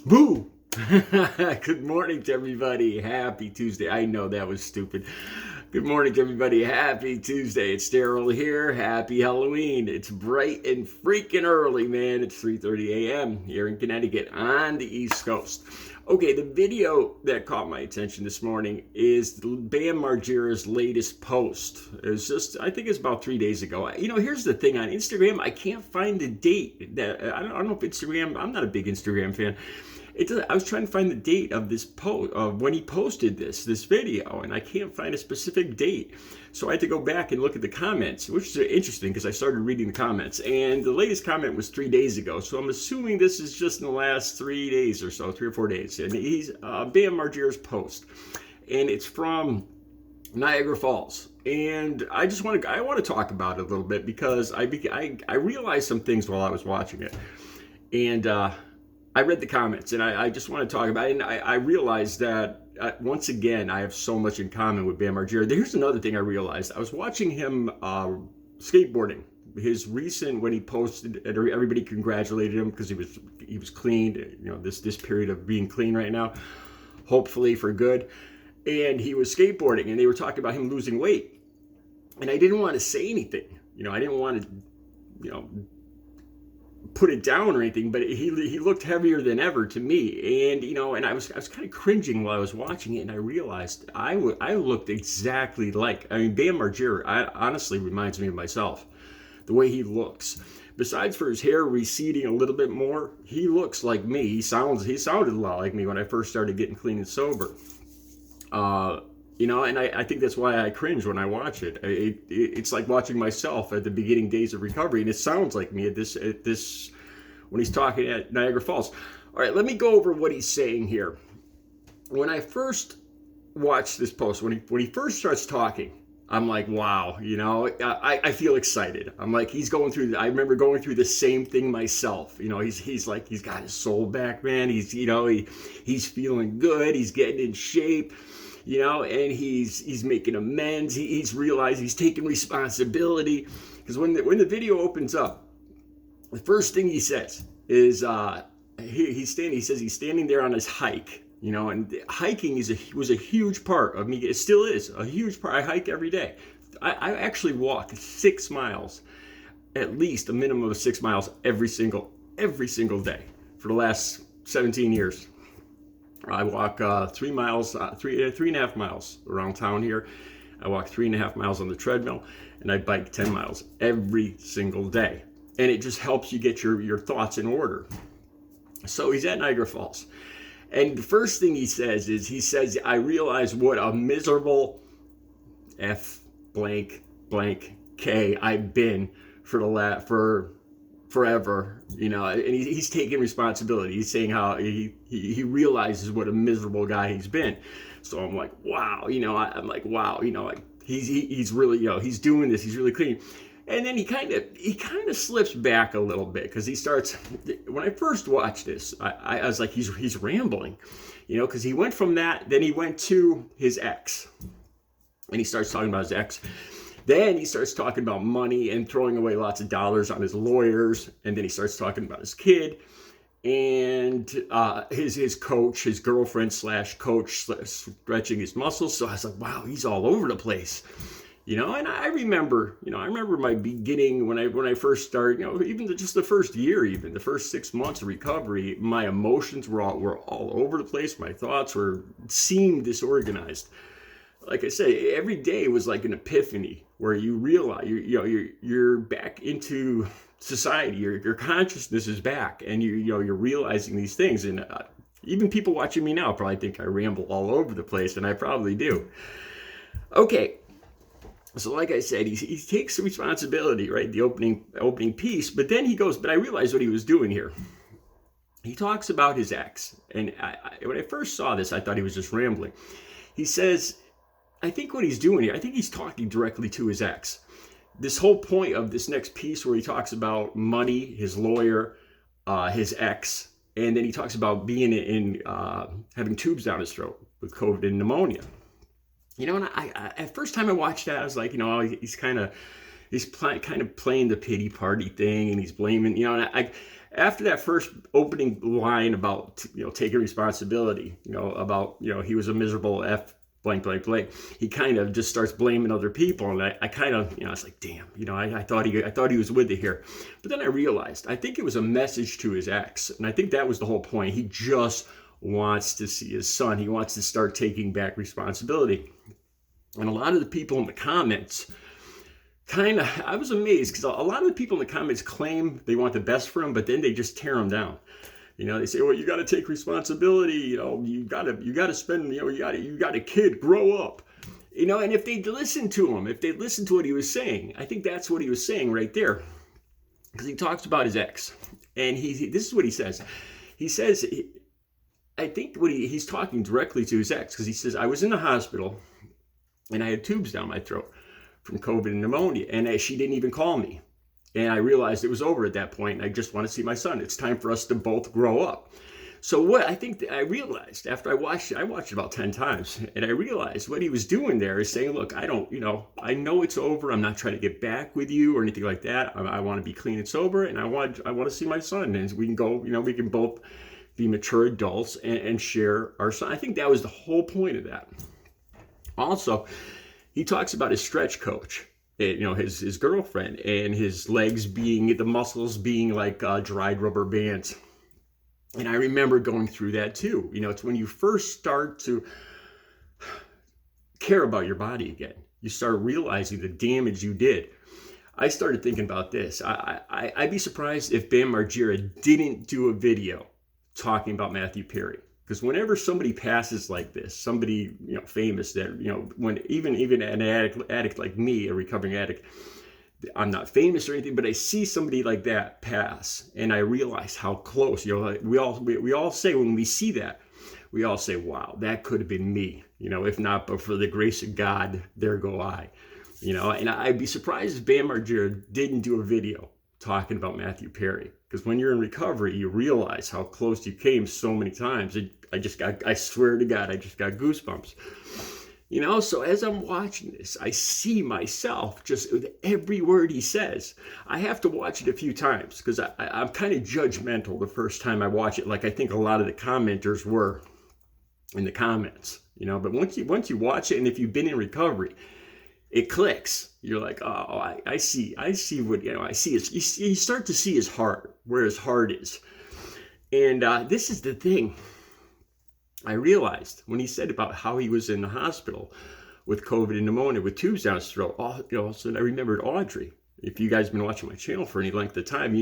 Boo! Good morning to everybody. Happy Tuesday. I know that was stupid. Good morning to everybody. Happy Tuesday. It's Daryl here. Happy Halloween. It's bright and freaking early, man. It's 3:30 a.m. here in Connecticut on the East Coast. Okay, the video that caught my attention this morning is Bam Margera's latest post. It's just, I think it's about 3 days ago. Here's the thing on Instagram, I can't find the date. I don't know if Instagram, I'm not a big Instagram fan. I was trying to find the date of this post of when he posted this video, and I can't find a specific date. So I had to go back and look at the comments, which is interesting because I started reading the comments, and the latest comment was 3 days ago. So I'm assuming this is just in the last 3 days or so, 3 or 4 days. And he's Bam Margera's post, and it's from Niagara Falls. And I want to talk about it a little bit because I realized some things while I was watching it, and I read the comments, and I just want to talk about it. And I realized that, once again, I have so much in common with Bam Margera. Here's another thing I realized. I was watching him skateboarding. His recent, when he posted, everybody congratulated him because he was clean. This period of being clean right now, hopefully for good. And he was skateboarding, and they were talking about him losing weight. And I didn't want to say anything. I didn't want to, put it down or anything, but he looked heavier than ever to me. And I was kind of cringing while I was watching it, and I realized I looked exactly like, Bam Margera honestly reminds me of myself, the way he looks. Besides for his hair receding a little bit more, he looks like me. He sounded a lot like me when I first started getting clean and sober. And I think that's why I cringe when I watch it. It's like watching myself at the beginning days of recovery, and it sounds like me at this when he's talking at Niagara Falls. All right, let me go over what he's saying here. When I first watched this post, when he first starts talking, I'm like, wow, I feel excited. I'm like, he's going through. I remember going through the same thing myself. He's like, he's got his soul back, man. He's feeling good. He's getting in shape. And he's making amends. He's realized he's taking responsibility. Because when the video opens up, the first thing he says is he says he's standing there on his hike. And hiking was a huge part of me. It still is a huge part. I hike every day. I actually walk 6 miles, at least a minimum of 6 miles every single day for the last 17 years. I walk 3 miles, 3.5 miles around town here. I walk 3.5 miles on the treadmill, and I bike 10 miles every single day. And it just helps you get your thoughts in order. So he's at Niagara Falls. And the first thing he says, I realize what a miserable F blank blank K I've been for forever, and he's taking responsibility. He's saying how he realizes what a miserable guy he's been. So I'm like, wow, I'm like, wow, he's really, he's doing this. He's really clean. And then he kind of slips back a little bit because he starts. When I first watched this, I was like, he's rambling, because he went from that, then he went to his ex, and he starts talking about his ex. Then he starts talking about money and throwing away lots of dollars on his lawyers. And then he starts talking about his kid and his coach, his girlfriend / coach stretching his muscles. So I was like, wow, he's all over the place. And I remember my beginning when I first started, even just the first year, even the first 6 months of recovery, my emotions were all over the place. My thoughts seemed disorganized. Like I say, every day was like an epiphany where you realize you're back into society. Your consciousness is back, and you're realizing these things. And even people watching me now probably think I ramble all over the place, and I probably do. Okay, so like I said, he takes responsibility, right? The opening piece, but then he goes. But I realized what he was doing here. He talks about his ex, and when I first saw this, I thought he was just rambling. He says, I think what he's doing here, I think he's talking directly to his ex. This whole point of this next piece where he talks about money, his lawyer, his ex, and then he talks about being in having tubes down his throat with COVID and pneumonia. And I at first time I watched that, I was like, he's kind of playing the pity party thing, and he's blaming, after that first opening line about, taking responsibility, about, he was a miserable F blank, blank, blank, he kind of just starts blaming other people. And I kind of, I was like, damn, I thought he was with it here. But then I realized, I think it was a message to his ex. And I think that was the whole point. He just wants to see his son. He wants to start taking back responsibility. And a lot of the people in the comments, I was amazed because a lot of the people in the comments claim they want the best for him, but then they just tear him down. They say, well, you got to take responsibility. You got to spend, you got a kid, grow up. And if they listen to him, if they listen to what he was saying, I think that's what he was saying right there. Because he talks about his ex. And this is what he says. He says, I think he's talking directly to his ex, because he says, I was in the hospital and I had tubes down my throat from COVID and pneumonia, and she didn't even call me. And I realized it was over at that point, and I just want to see my son. It's time for us to both grow up. So what I think that I realized after I watched it about 10 times, and I realized what he was doing there is saying, look, I know it's over. I'm not trying to get back with you or anything like that. I want to be clean and sober, and I want to see my son, and we can go, we can both be mature adults and share our son. I think that was the whole point of that. Also, he talks about his stretch coach, his girlfriend, and his legs the muscles being like dried rubber bands. And I remember going through that too. It's when you first start to care about your body again. You start realizing the damage you did. I started thinking about this. I'd be surprised if Bam Margera didn't do a video talking about Matthew Perry. Because whenever somebody passes like this, somebody famous that when even an addict like me, a recovering addict, I'm not famous or anything, but I see somebody like that pass, and I realize how close. We all say when we see that, we all say, "Wow, that could have been me." If not, but for the grace of God, there go I. And I'd be surprised if Bam Margera didn't do a video talking about Matthew Perry. Because when you're in recovery, you realize how close you came so many times. I swear to God, I just got goosebumps. So as I'm watching this, I see myself just with every word he says. I have to watch it a few times because I'm kind of judgmental the first time I watch it, like I think a lot of the commenters were in the comments. But once you watch it, and if you've been in recovery, it clicks. You're like, oh, I see what, I see. You start to see his heart, where his heart is. And this is the thing I realized when he said about how he was in the hospital with COVID and pneumonia with tubes down his throat. So I remembered Audrey. If you guys have been watching my channel for any length of time,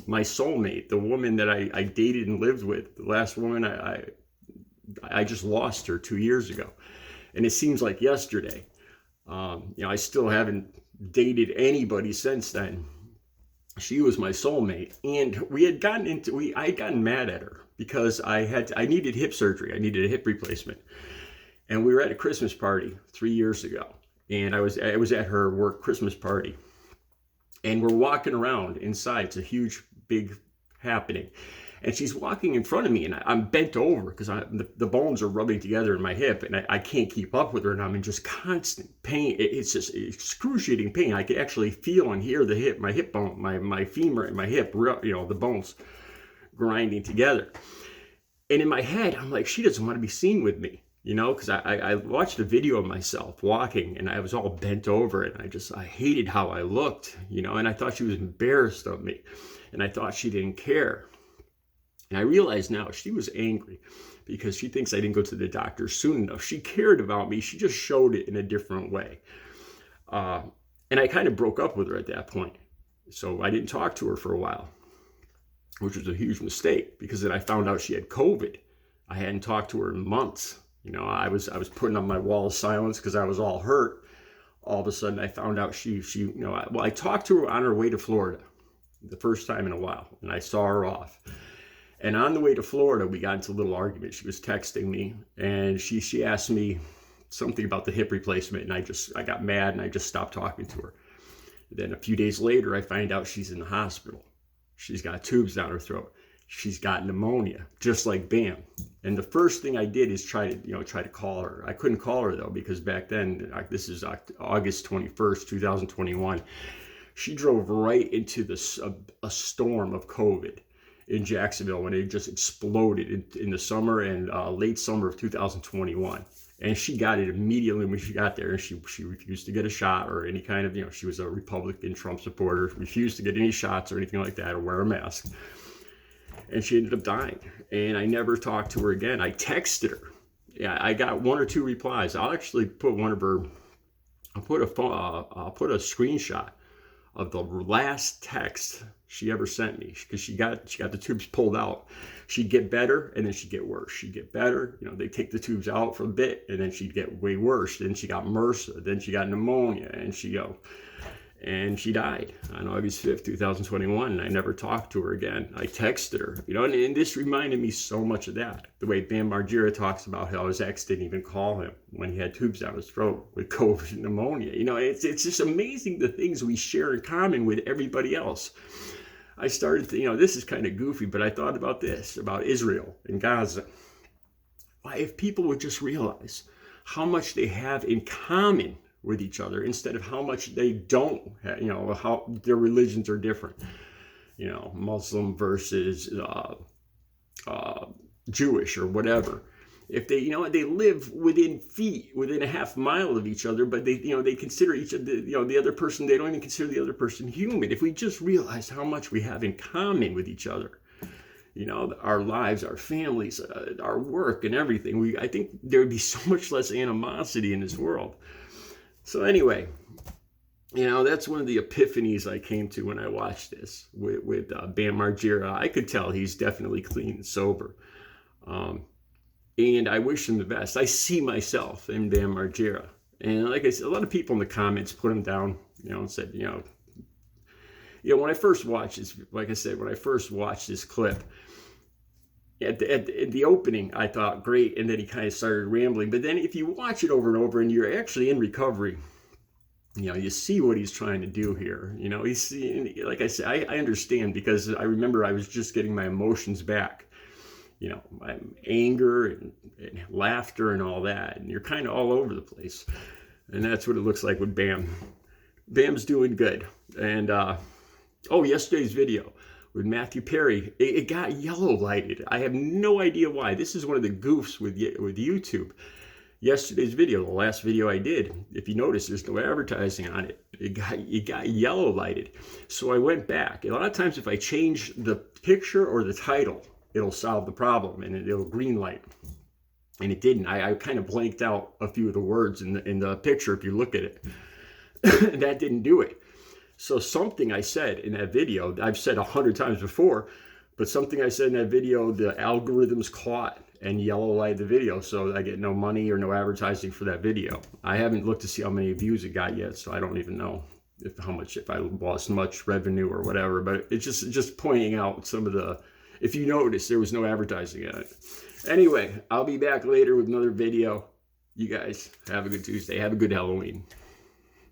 my soulmate, the woman that I dated and lived with, the last woman I just lost her 2 years ago. And it seems like yesterday. I still haven't dated anybody since then. She was my soulmate, and I had gotten mad at her because I needed hip surgery. I needed a hip replacement, and we were at a Christmas party 3 years ago, and I was at her work Christmas party, and we're walking around inside. It's a huge, big happening. And she's walking in front of me, and I'm bent over because the bones are rubbing together in my hip, and I can't keep up with her, and I'm in just constant pain. It's just excruciating pain. I could actually feel and hear my hip bone, my femur and my hip, the bones grinding together. And in my head, I'm like, she doesn't want to be seen with me, because I watched a video of myself walking, and I was all bent over, and I hated how I looked, and I thought she was embarrassed of me, and I thought she didn't care. And I realize now she was angry because she thinks I didn't go to the doctor soon enough. She cared about me. She just showed it in a different way. And I kind of broke up with her at that point. So I didn't talk to her for a while, which was a huge mistake because then I found out she had COVID. I hadn't talked to her in months. I was putting up my wall of silence because I was all hurt. All of a sudden I found out I talked to her on her way to Florida the first time in a while, and I saw her off. And on the way to Florida, we got into a little argument. She was texting me, and she asked me something about the hip replacement, and I got mad, and I just stopped talking to her. Then a few days later, I find out she's in the hospital. She's got tubes down her throat. She's got pneumonia, just like Bam. And the first thing I did is try to call her. I couldn't call her though because back then, this is August 21st, 2021. She drove right into a storm of COVID. in Jacksonville when it just exploded in the summer and late summer of 2021. And she got it immediately when she got there. And she refused to get a shot or any kind of, she was a Republican Trump supporter, refused to get any shots or anything like that or wear a mask. And she ended up dying. And I never talked to her again. I texted her. Yeah, I got 1 or 2 replies. I'll actually put one of her, I'll put a screenshot of the last text she ever sent me, because she got the tubes pulled out. She'd get better and then she'd get worse. She'd get better, they take the tubes out for a bit and then she'd get way worse. Then she got MRSA, then she got pneumonia, and she died on August 5th, 2021. And I never talked to her again. I texted her, and this reminded me so much of that. The way Bam Margera talks about how his ex didn't even call him when he had tubes down his throat with COVID and pneumonia. It's just amazing the things we share in common with everybody else. I started to, this is kind of goofy, but I thought about this, about Israel and Gaza. Why, if people would just realize how much they have in common with each other instead of how much they don't have, how their religions are different, Muslim versus Jewish or whatever. If they, they live within a half mile of each other, but they consider each of the other person, they don't even consider the other person human. If we just realized how much we have in common with each other, our lives, our families, our work and everything, I think there would be so much less animosity in this world. So anyway, that's one of the epiphanies I came to when I watched this with Bam Margera. I could tell he's definitely clean and sober. And I wish him the best. I see myself in Bam Margera. And like I said, a lot of people in the comments put him down, and said, when I first watched this, like I said, when I first watched this clip, at the opening, I thought, great, and then he kind of started rambling. But then if you watch it over and over and you're actually in recovery, you see what he's trying to do here. He's, like I said, I understand, because I remember I was just getting my emotions back. My anger and laughter and all that, and you're kind of all over the place. And that's what it looks like with Bam. Bam's doing good. And, yesterday's video with Matthew Perry, it got yellow lighted. I have no idea why. This is one of the goofs with YouTube. Yesterday's video, the last video I did, if you notice, there's no advertising on it. It got yellow lighted. So I went back. A lot of times if I change the picture or the title, it'll solve the problem and it'll green light. And it didn't. I kind of blanked out a few of the words in the picture if you look at it. That didn't do it. So something I said in that video, I've said 100 times before, but something I said in that video, the algorithms caught and yellow lighted the video, so I get no money or no advertising for that video. I haven't looked to see how many views it got yet, so I don't even know if I lost much revenue or whatever. But it's just pointing out some of the, if you notice, there was no advertising on it. Anyway, I'll be back later with another video. You guys have a good Tuesday. Have a good Halloween.